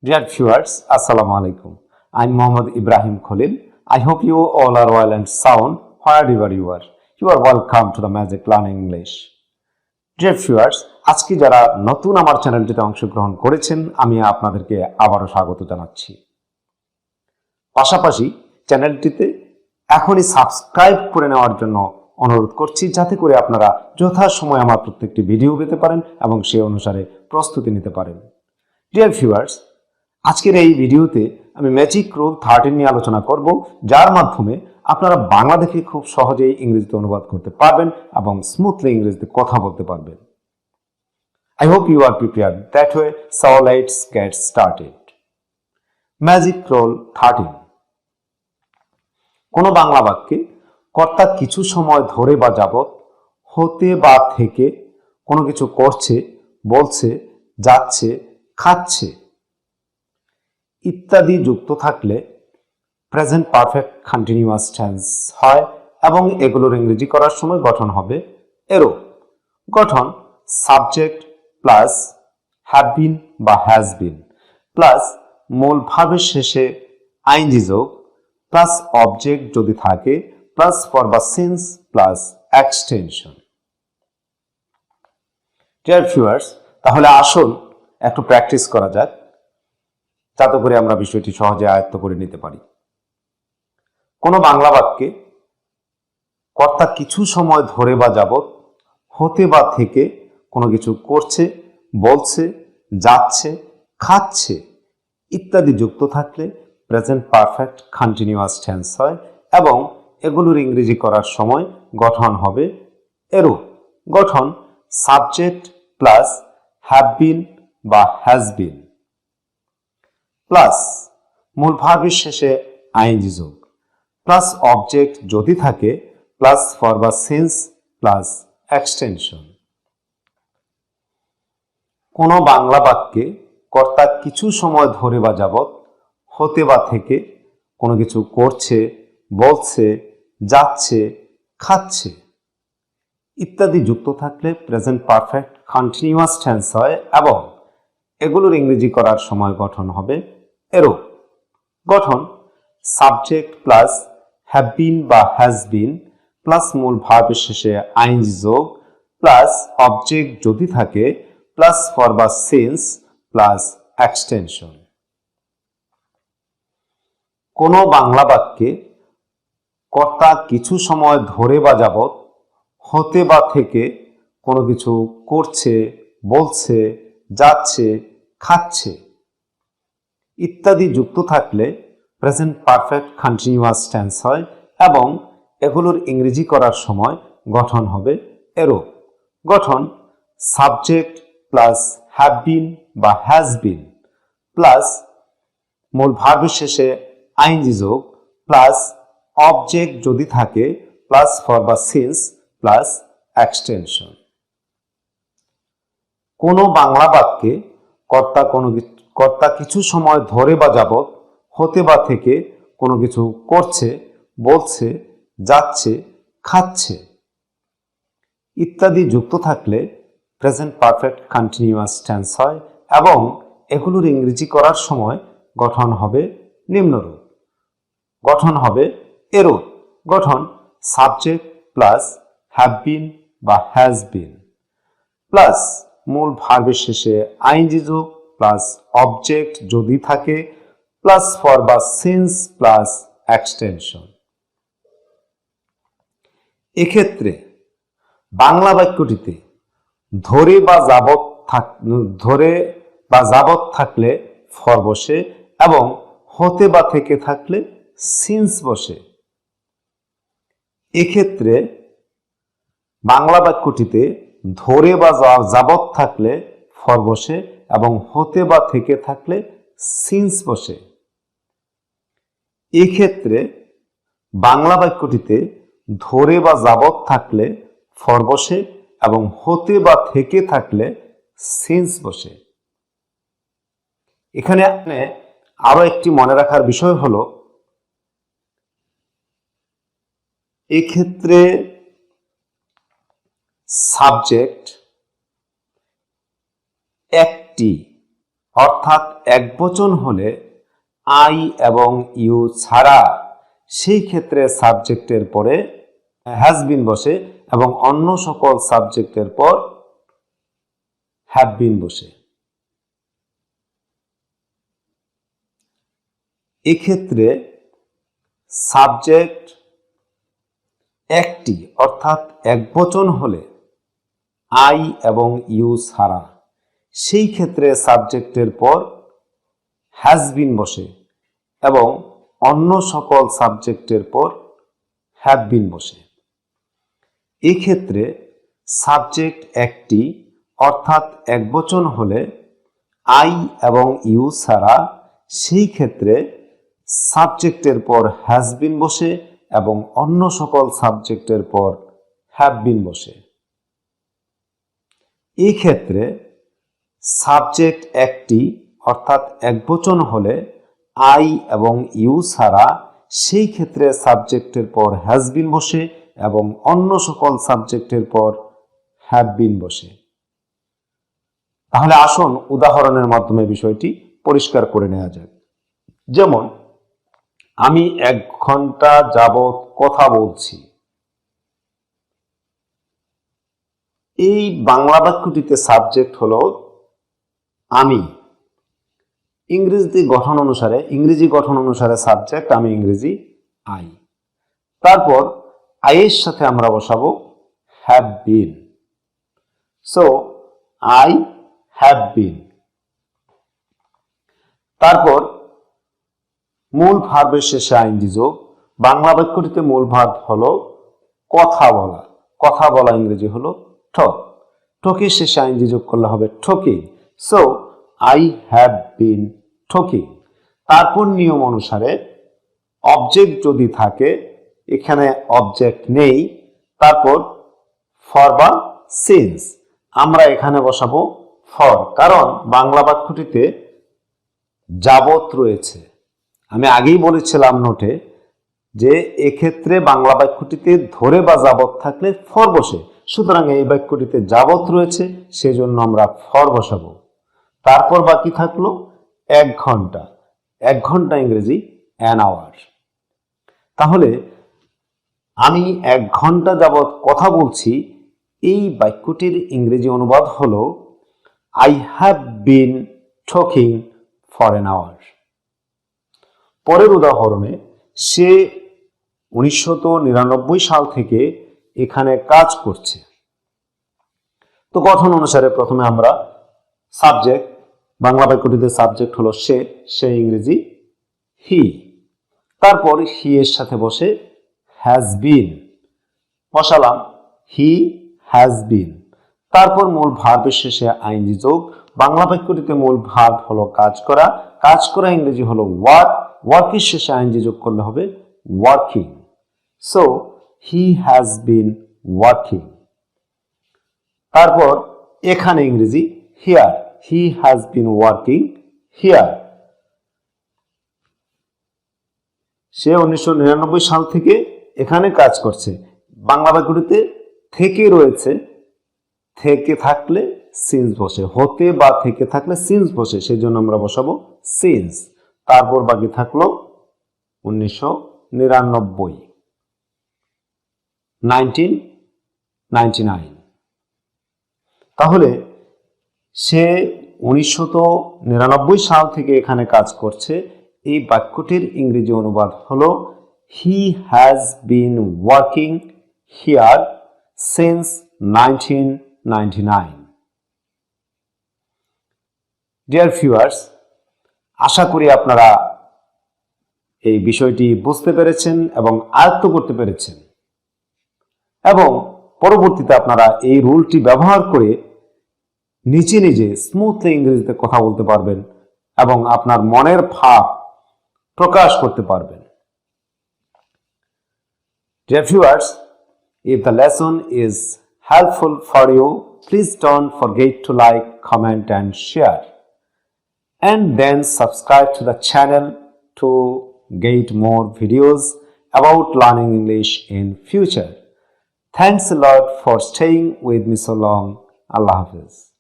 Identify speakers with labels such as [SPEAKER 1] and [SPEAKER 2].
[SPEAKER 1] Dear viewers, Assalamu alaikum. I'm Mohammad Ibrahim Khalil. I hope you all are well and sound wherever you are. You are welcome to the Magic Learning English. Dear viewers, আজকে যারা নতুন আমার চ্যানেলটিতে অংশগ্রহণ করেছেন আমি আপনাদেরকে আবারও স্বাগত জানাচ্ছি। পাশাপাশি চ্যানেলটিতে এখনই সাবস্ক্রাইব করে নেওয়ার জন্য অনুরোধ করছি যাতে করে আপনারা যথাসময়ে আমার প্রত্যেকটি ভিডিও পেতে পারেন এবং সেই অনুসারে প্রস্তুতি নিতে পারেন। ডিয়ার ভিউয়ার্স, আজকের এই ভিডিওতে আমি ম্যাজিক রুল 13 নিয়ে আলোচনা করব, যার মাধ্যমে আপনারা বাংলা দেখে খুব সহজেই ইংরেজিতে অনুবাদ করতে পারবেন এবং স্মুথলি ইংরেজিতে কথা বলতে পারবেন। I hope you are prepared that way, so let's get started. Magic rule 13. কোনো বাংলা বাক্যে কর্তা কিছু সময় ধরে বা যাবত হতে বা থেকে কোনো কিছু করছে, বলছে, যাচ্ছে, খাচ্ছে ইত্যাদি যুক্ত থাকলে প্রেজেন্ট পারফেক্ট কন্টিনিউয়াস টেন্স হয় এবং এগুলোর ইংরেজি করার সময় গঠন হবে এরো। গঠন সাবজেক্ট প্লাস হ্যাভ বিন বা হ্যাজ বিন প্লাস মূল ভার্বের শেষে আইএনজি যোগ প্লাস অবজেক্ট যদি থাকে প্লাস ফর বা since plus extension. Dear viewers, তাহলে আসুন একটু প্র্যাকটিস করা যাক যাতে করে আমরা বিষয়টি সহজে আয়ত্ত করে নিতে পারি। কোনো বাংলা বাক্যে কর্তা কিছু সময় ধরে বা যাবত হতে বা থেকে কোনো কিছু করছে, বলছে, যাচ্ছে, খাচ্ছে ইত্যাদি যুক্ত থাকলে প্রেজেন্ট পারফেক্ট কন্টিনিউয়াস টেন্স হয় এবং এগুলোর ইংরেজি করার সময় গঠন হবে এরো। গঠন সাবজেক্ট প্লাস হ্যাভ বিন বা হ্যাজ বিন প্লাস মূল ভার্বের শেষে আইএনজি যোগ প্লাস অবজেক্ট যদি থাকে প্লাস ফর বা সিন্স প্লাস এক্সটেনশন। কোনো বাংলা বাক্যে কর্তা কিছু সময় ধরে বা যাবত হতে বা থেকে কোনো কিছু করছে, বলছে, যাচ্ছে, খাচ্ছে ইত্যাদি যুক্ত থাকলে প্রেজেন্ট পারফেক্ট কন্টিনিউয়াস টেন্স হয় এবং এগুলোর ইংরেজি করার সময় গঠন হবে এরো। গঠন সাবজেক্ট প্লাস হ্যাভ বিন বা হ্যাজ বিন প্লাস মূল ভার্বের শেষে আইএনজি যোগ প্লাস অবজেক্ট যদি থাকে প্লাস ফর বা সিন্স প্লাস এক্সটেনশন। কোনো বাংলা বাক্যে কর্তা কিছু সময় ধরে বা যাবত হতে বা থেকে কোনো কিছু করছে, বলছে, যাচ্ছে, খাচ্ছে ইত্যাদি যুক্ত থাকলে প্রেজেন্ট পারফেক্ট কন্টিনিউয়াস টেন্স হয় এবং এগুলোর ইংরেজি করার সময় গঠন হবে এরো। গঠন সাবজেক্ট প্লাস হ্যাভ বিন বা হ্যাজ বিন প্লাস মূল ভার্বের শেষে আইএনজি যোগ প্লাস অবজেক্ট যদি থাকে প্লাস ফর বা সিন্স প্লাস এক্সটেনশন। কোনো বাংলা বাক্যে কর্তা কিছু সময় ধরে বা যাবত হতে বা থেকে কোনো কিছু করছে, বলছে, যাচ্ছে, খাচ্ছে ইত্যাদি যুক্ত থাকলে প্রেজেন্ট পারফেক্ট কন্টিনিউয়াস টেন্স হয় এবং এগুলোর ইংরেজি করার সময় গঠন হবে নিম্নরূপ। গঠন হবে এরো। গঠন সাবজেক্ট প্লাস হ্যাভ বিন বা হ্যাজ বিন প্লাস মূল ভার্বের শেষে আইএনজি যোগ প্লাস অবজেক্ট যদি থাকে প্লাস ফর বা সিন্স প্লাস এক্সটেনশন। এক্ষেত্রে বাংলা বাক্যটিতে ধরে বা যাবত থাকলে ফর বসে এবং হতে বা থেকে থাকলে সিন্স বসে। এক্ষেত্রে বাংলা বাক্যটিতে ধরে বা যাবত থাকলে ফর বসে এবং হতে বা থেকে থাকলে সিন্স বসে। এক্ষেত্রে বাংলা বাক্যটিতে ধরে বা যাবত থাকলে ফর বসে এবং হতে বা থেকে থাকলে সিন্স বসে। এখানে আরো একটি মনে রাখার বিষয় হলো এক্ষেত্রে সাবজেক্ট একটি অর্থাৎ একবচন হলে আই এবং ইউ ছাড়া সেই ক্ষেত্রে সাবজেক্টের পরে হ্যাজ বিন বসে এবং অন্য সকল সাবজেক্টের পর হ্যাভ বিন বসে। এক্ষেত্রে সাবজেক্ট একটি অর্থাৎ একবচন হলে আই এবং ইউ ছাড়া সেই ক্ষেত্রে সাবজেক্টের পর হ্যাজ বিন বসে এবং অন্য সকল সাবজেক্টের পর হ্যাভ বিন বসে। এক্ষেত্রে সাবজেক্ট একটি অর্থাৎ একবচন হলে আই এবং ইউ ছাড়া সেই ক্ষেত্রে সাবজেক্টের পর হ্যাজ বিন বসে এবং অন্য সকল সাবজেক্টের পর হ্যাভ বিন বসে। এই ক্ষেত্রে সাবজেক্ট একটি অর্থাৎ একবচন হলে আই এবং ইউ ছাড়া সেই ক্ষেত্রে সাবজেক্টের পর হ্যাজ বিন বসে এবং অন্য সকল সাবজেক্টের পর হ্যাভ বিন বসে। তাহলে আসুন উদাহরণের মাধ্যমে বিষয়টি পরিষ্কার করে নেওয়া যাক। যেমন আমি 1 ঘন্টা যাবত কথা বলছি। এই বাংলা বাক্যটিতে সাবজেক্ট হলো আমি। ইংরেজি গঠন অনুসারে সাবজেক্ট আমি, ইংরেজি আই। তারপর আইয়ের সাথে আমরা বসাবো have been. So I have বিন। তারপর মূল ভার্বের শেষে আইনজি যোগ। বাংলা বাক্যটিতে মূল ভার্ব হলো কথা বলা। কথা বলা ইংরেজি হলো টক। টকের শেষে আইনজি যোগ করলে হবে talking. So I have been talking. তারপর নিয়ম অনুসারে অবজেক্ট যদি থাকে, এখানে অবজেক্ট নেই, তারপর ফর বা সিন্স আমরা এখানে বসাবো ফর, কারণ বাংলা বাক্যটিতে যাবত রয়েছে। আমি আগেই বলেছিলাম নোটে যে এক্ষেত্রে বাংলা বাক্যটিতে ধরে বা যাবত থাকলে ফর বসে, সুতরাং এই বাক্যটিতে যাবত রয়েছে, সেজন্য আমরা ফর বসাবো। তারপর বাকি থাকলো 1 ঘন্টা। 1 ঘন্টা ইংরেজি অ্যান আওয়ার। তাহলে আমি 1 ঘন্টা যাবত কথা বলছি, এই বাক্যটির ইংরেজি অনুবাদ হলো I have been talking for an hour. পরের উদাহরণে সে 1999 সাল থেকে এখানে কাজ করছে। তো গঠন অনুসারে প্রথমে আমরা সাবজেক্ট, বাংলা বাক্যটিতে সাবজেক্ট হলো সে ইংরেজি হি। তারপর হি এর সাথে বসে হ্যাজ বিন বসালাম, হি হ্যাজ বিন। তারপর মূল ভার্বের শেষে আইনজি যোগ। বাংলা বাক্যটিতে মূল ভার্ব হলো কাজ করা। কাজ করা ইংরেজি হলো ওয়ার্ক। ওয়ার্কের শেষে আইনজি যোগ করলে হবে working. So he has been working. তারপর এখানে ইংরেজি here, he has been working here. সে 1999 সাল থেকে এখানে কাজ করছে। বাংলা বাক্যটিতে থেকে রয়েছে, থেকে থাকলে সিন্স বসে, হতে বা থেকে থাকলে সিন্স বসে, সেই জন্য আমরা বসাবো সিন্স। তারপর বাকি থাকলো 1999। তাহলে সে 1999 সাল থেকে এখানে কাজ করছে। এই বাক্যটির ইংরেজি অনুবাদ হলো he has been working here since 1999। Dear viewers, আশা করি আপনারা এই বিষয়টি বুঝতে পেরেছেন এবং আয়ত্ত করতে পেরেছেন, এবং পরবর্তীতে আপনারা এই রুলটি ব্যবহার করে নিজে নিজে স্মুথলি ইংরেজিতে কথা বলতে পারবেন এবং আপনার মনের ভাব প্রকাশ করতে পারবেন। Dear viewers, if the lesson is helpful for you, please don't forget to like, comment and share, and then subscribe to the channel to get more videos about learning English in future. Thanks a lot for staying with me so long. Allah Hafiz.